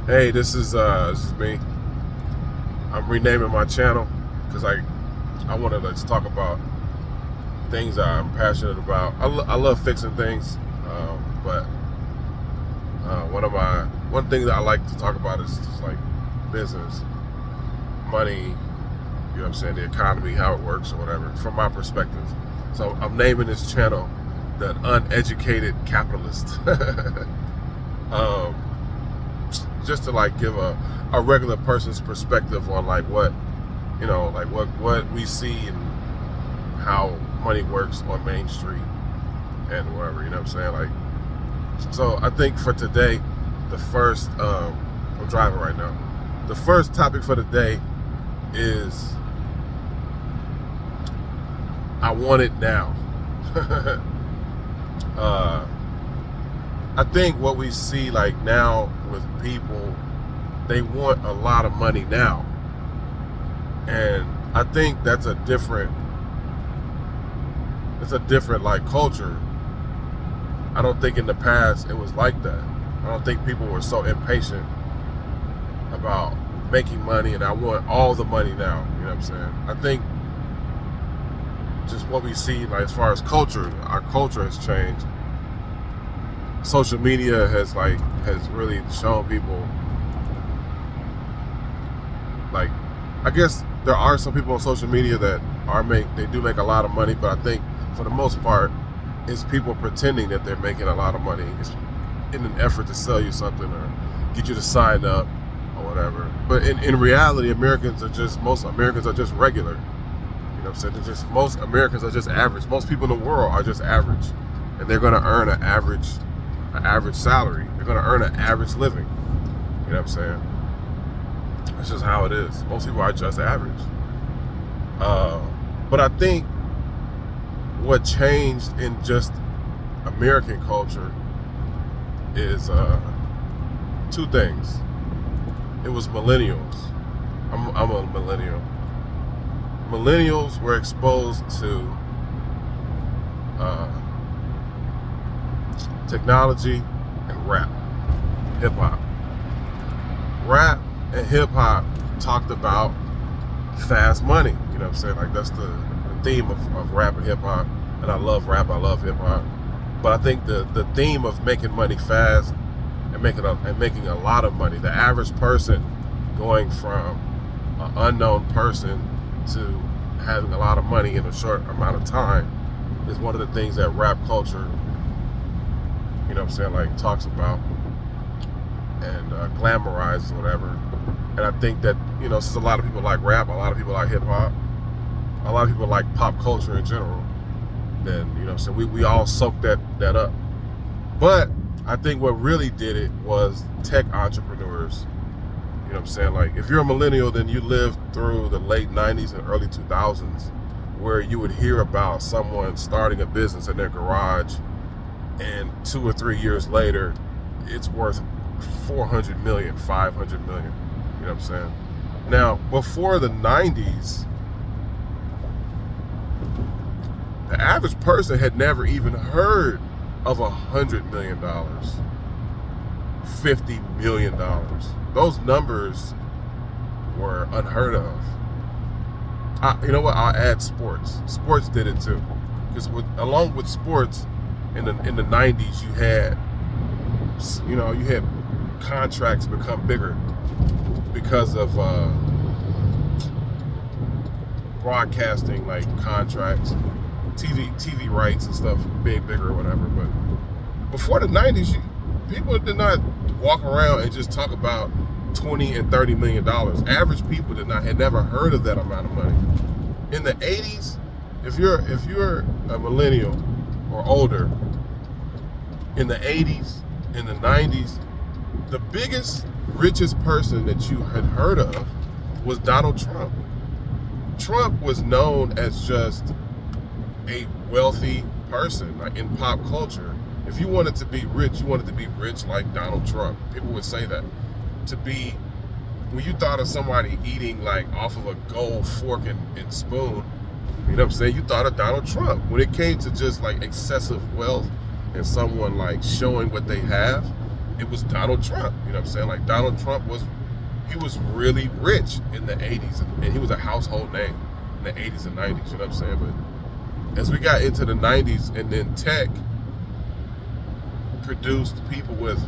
Hey, this is me. I'm renaming my channel because I wanted to just talk about things that I'm passionate about. I love fixing things, but one thing that I like to talk about is just like business, money. You know what I'm saying? The economy, how it works, or whatever, from my perspective. So I'm naming this channel the Uneducated Capitalist. um, just to like give a regular person's perspective on like what what we see and how money works on Main Street and wherever, you know what I'm saying? Like, so I think for today, the first I'm driving right now. The first topic for the day is I want it now. I think what we see like now with people, they want a lot of money now. And I think it's a different like culture. I don't think in the past it was like that. I don't think people were so impatient about making money and I want all the money now. You know what I'm saying? I think just what we see like as far as culture, our culture has changed. Social media has really shown people, like, I guess there are some people on social media that they do make a lot of money, but I think for the most part it's people pretending that they're making a lot of money. It's in an effort to sell you something or get you to sign up or whatever. But in reality, most Americans are just regular. You know what I'm saying? Most Americans are just average. Most people in the world are just average. And they're gonna earn an average salary. They're gonna earn an average living. You know what I'm saying? That's just how it is. Most people are just average. But I think what changed in just American culture is two things. It was millennials. I'm a millennial. Millennials were exposed to technology and rap, hip hop. Rap and hip hop talked about fast money. You know what I'm saying? Like that's the theme of rap and hip hop. And I love rap, I love hip hop. But I think the theme of making money fast and making a lot of money, the average person going from an unknown person to having a lot of money in a short amount of time is one of the things that rap culture, you know what I'm saying, like talks about and glamorizes, whatever. And I think that, you know, since a lot of people like rap, a lot of people like hip hop, a lot of people like pop culture in general, then, you know what I'm saying, we all soak that up. But I think what really did it was tech entrepreneurs. You know what I'm saying? Like, if you're a millennial, then you lived through the late 90s and early 2000s where you would hear about someone starting a business in their garage and 2 or 3 years later, it's worth 400 million, 500 million. You know what I'm saying? Now, before the 90s, the average person had never even heard of $100 million, $50 million. Those numbers were unheard of. You know what? I'll add sports. Sports did it too, because along with sports, in the 90s, you had contracts become bigger because of broadcasting, like contracts, TV rights and stuff, bigger or whatever. But before the 90s, people did not walk around and just talk about $20 and $30 million. Average people had never heard of that amount of money. In the 80s, if you're a millennial or older, in the 80s, in the 90s, the biggest, richest person that you had heard of was Donald Trump. Trump was known as just a wealthy person, like in pop culture. If you wanted to be rich, you wanted to be rich like Donald Trump. People would say that. When you thought of somebody eating like off of a gold fork and spoon, you know what I'm saying, you thought of Donald Trump. When it came to just like excessive wealth and someone like showing what they have, it was Donald Trump. You know what I'm saying? Like Donald Trump he was really rich in the 80s, and he was a household name in the 80s and 90s. You know what I'm saying? But as we got into the 90s, and then tech produced people with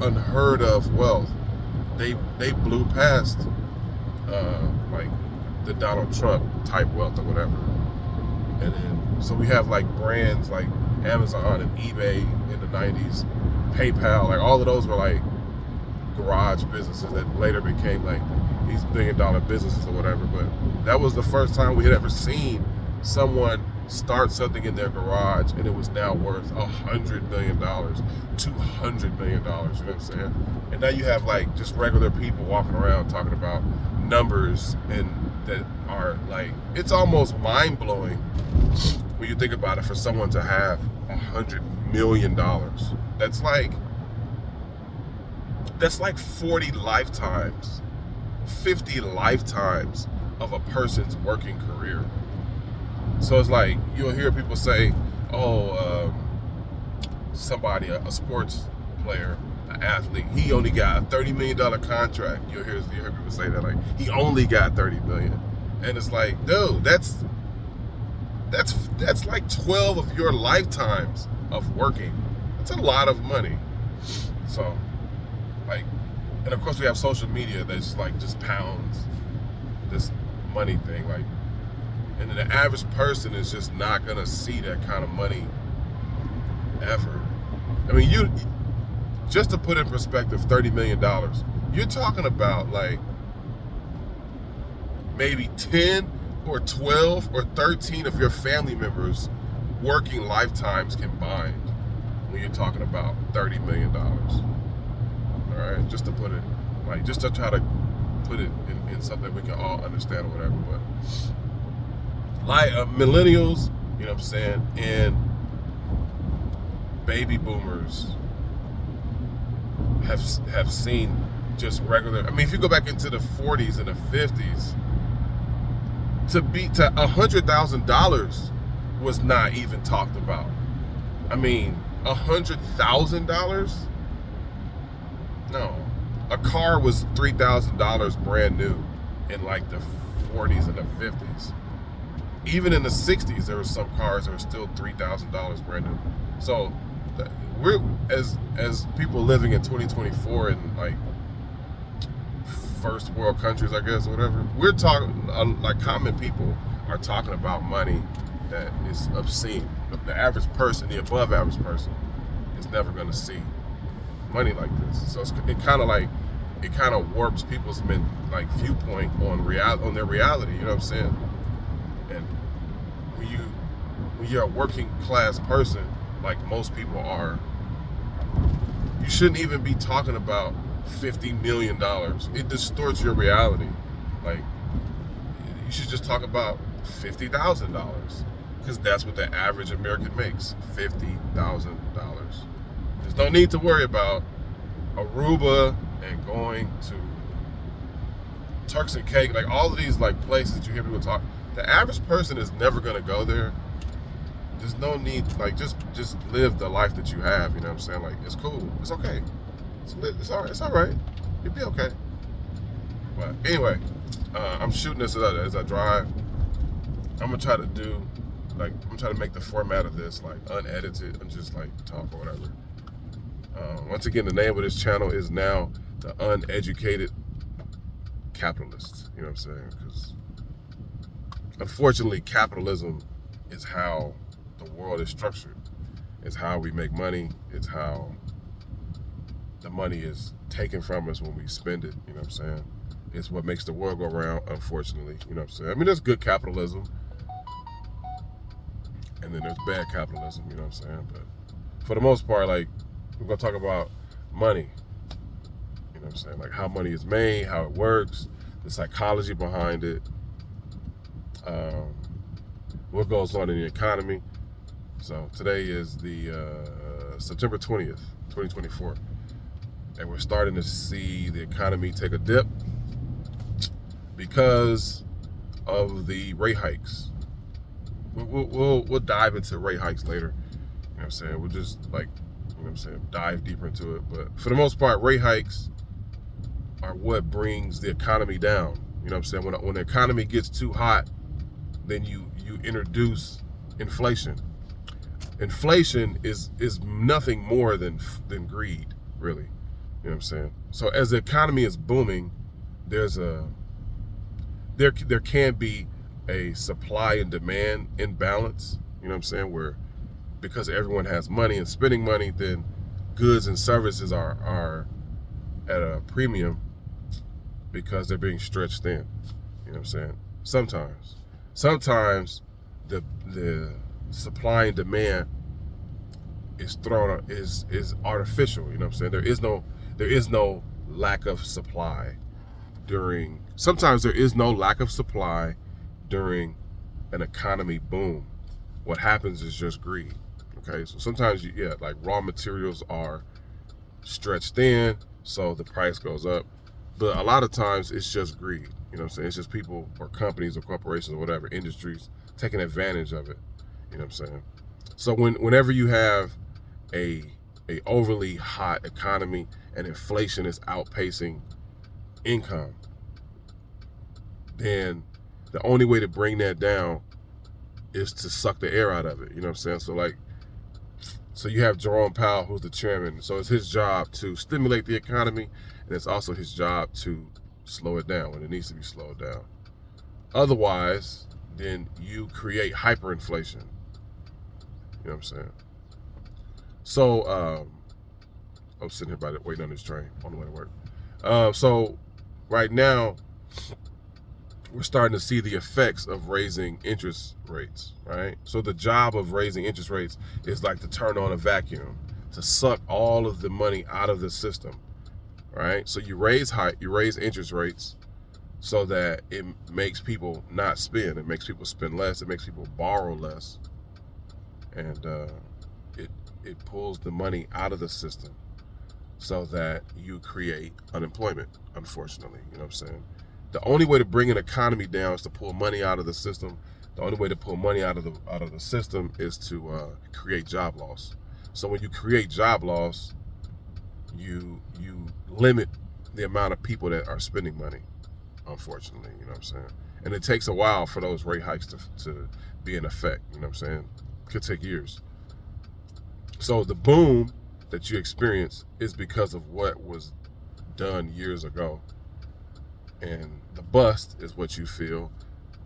unheard of wealth, they blew past like the Donald Trump type wealth or whatever. And then so we have like brands like Amazon and eBay in the 90s, PayPal, like all of those were like garage businesses that later became like these billion-dollar businesses or whatever. But that was the first time we had ever seen someone start something in their garage and it was now worth $100 million, $200 million. You know what I'm saying? And now you have like just regular people walking around talking about numbers, and that are like, it's almost mind-blowing when you think about it, for someone to have $100 million. That's like 40 lifetimes, 50 lifetimes of a person's working career. So it's like, you'll hear people say, somebody, a sports player, an athlete, he only got a $30 million contract. You'll hear people say that, like, he only got $30 million. And it's like, dude, that's like 12 of your lifetimes of working. That's a lot of money. So, like, and of course we have social media that's like just pounds this money thing, like, and then the average person is just not gonna see that kind of money ever. I mean, you just to put in perspective, $30 million, you're talking about like maybe 10 or 12 or 13 of your family members working lifetimes combined when you're talking about $30 million. All right, just to put it, like, just to try to put it in something we can all understand or whatever. But like millennials, you know what I'm saying, and baby boomers have seen just regular. I mean, if you go back into the 40s and the 50s, to $100,000 was not even talked about. I mean, $100,000? No. A car was $3,000 brand new in like the 40s and the 50s. Even in the 60s, there were some cars that were still $3,000 brand new. So we're, as people living in 2024 in like first world countries, I guess, or whatever, we're talking, like, common people are talking about money that is obscene. The average person, the above average person, is never going to see money like this. So it kind of warps people's viewpoint on their reality. You know what I'm saying? And when you're a working class person, like most people are, you shouldn't even be talking about $50 million. It distorts your reality. Like, you should just talk about $50,000, because that's what the average American makes, $50,000. There's no need to worry about Aruba and going to Turks and Caicos, like all of these like places you hear people talk. The average person is never gonna go there. There's no need, like, just live the life that you have. You know what I'm saying? Like, it's cool, it's okay, it's all right. You'll be okay. But anyway, I'm shooting this as I drive. I'm gonna try to make the format of this like unedited and just like talk or whatever. Once again, the name of this channel is now the Uneducated Capitalist. You know what I'm saying? Because unfortunately, capitalism is how the world is structured. It's how we make money. It's how the money is taken from us when we spend it. You know what I'm saying? It's what makes the world go round, unfortunately. You know what I'm saying? I mean, there's good capitalism, and then there's bad capitalism. You know what I'm saying? But for the most part, like, we're gonna talk about money. You know what I'm saying? Like how money is made, how it works, the psychology behind it, what goes on in the economy. So today is the September 20th, 2024. And we're starting to see the economy take a dip because of the rate hikes. We'll dive into rate hikes later. You know what I'm saying? We'll just like You know what I'm saying? Dive deeper into it. But for the most part, rate hikes are what brings the economy down. You know what I'm saying? When the economy gets too hot, then you introduce inflation. Inflation is nothing more than greed, really. You know what I'm saying? So as the economy is booming, there can be a supply and demand imbalance. You know what I'm saying? Where because everyone has money and spending money, then goods and services are at a premium because they're being stretched thin. You know what I'm saying? Sometimes the supply and demand is artificial. You know what I'm saying? There is no lack of supply sometimes there is no lack of supply during an economy boom. What happens is just greed. Okay, so sometimes like raw materials are stretched thin, so the price goes up. But a lot of times it's just greed. You know what I'm saying? It's just people or companies or corporations or whatever, industries taking advantage of it. You know what I'm saying? So whenever you have a overly hot economy and inflation is outpacing income, then the only way to bring that down is to suck the air out of it. You know what I'm saying? So you have Jerome Powell, who's the chairman. So it's his job to stimulate the economy, and it's also his job to slow it down when it needs to be slowed down. Otherwise, then you create hyperinflation. You know what I'm saying? So I'm sitting here waiting on this train on the way to work. So right now, we're starting to see the effects of raising interest rates, right? So the job of raising interest rates is like to turn on a vacuum, to suck all of the money out of the system, right? So you raise interest rates so that it makes people not spend. It makes people spend less. It makes people borrow less. And it pulls the money out of the system so that you create unemployment, unfortunately. You know what I'm saying? The only way to bring an economy down is to pull money out of the system. The only way to pull money out of the system is to create job loss. So when you create job loss, you limit the amount of people that are spending money, unfortunately. You know what I'm saying? And it takes a while for those rate hikes to be in effect. You know what I'm saying? It could take years. So the boom that you experience is because of what was done years ago. And the bust is what you feel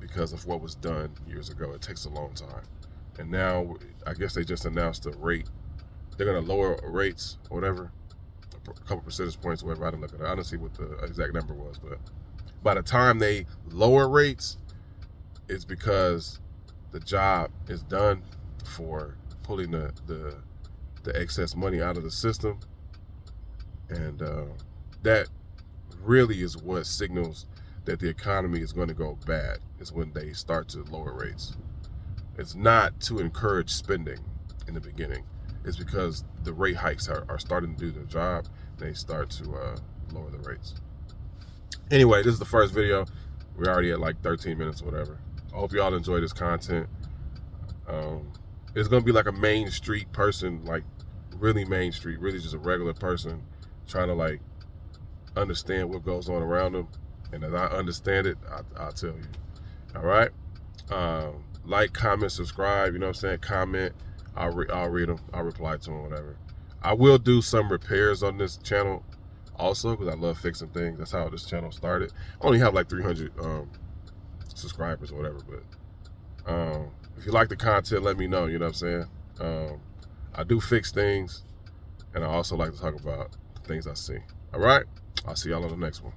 because of what was done years ago. It takes a long time. And now, I guess they just announced a rate. They're going to lower rates or whatever, a couple percentage points or whatever. I didn't look at it. I didn't see what the exact number was. But by the time they lower rates, it's because the job is done for pulling the excess money out of the system. And that really is what signals that the economy is going to go bad, is when they start to lower rates. It's not to encourage spending in the beginning. It's because the rate hikes are starting to do their job. They start to lower the rates. Anyway, this is the first video. We're already at like 13 minutes or whatever. I hope y'all enjoy this content. It's going to be like a Main Street person, like really Main Street, really just a regular person trying to like understand what goes on around them. And as I understand it, I'll tell you. All right? Like, comment, subscribe. You know what I'm saying? Comment. I'll read them. I'll reply to them, whatever. I will do some repairs on this channel also, because I love fixing things. That's how this channel started. I only have like 300 subscribers or whatever. But if you like the content, let me know. You know what I'm saying? I do fix things. And I also like to talk about the things I see. All right? I'll see y'all on the next one.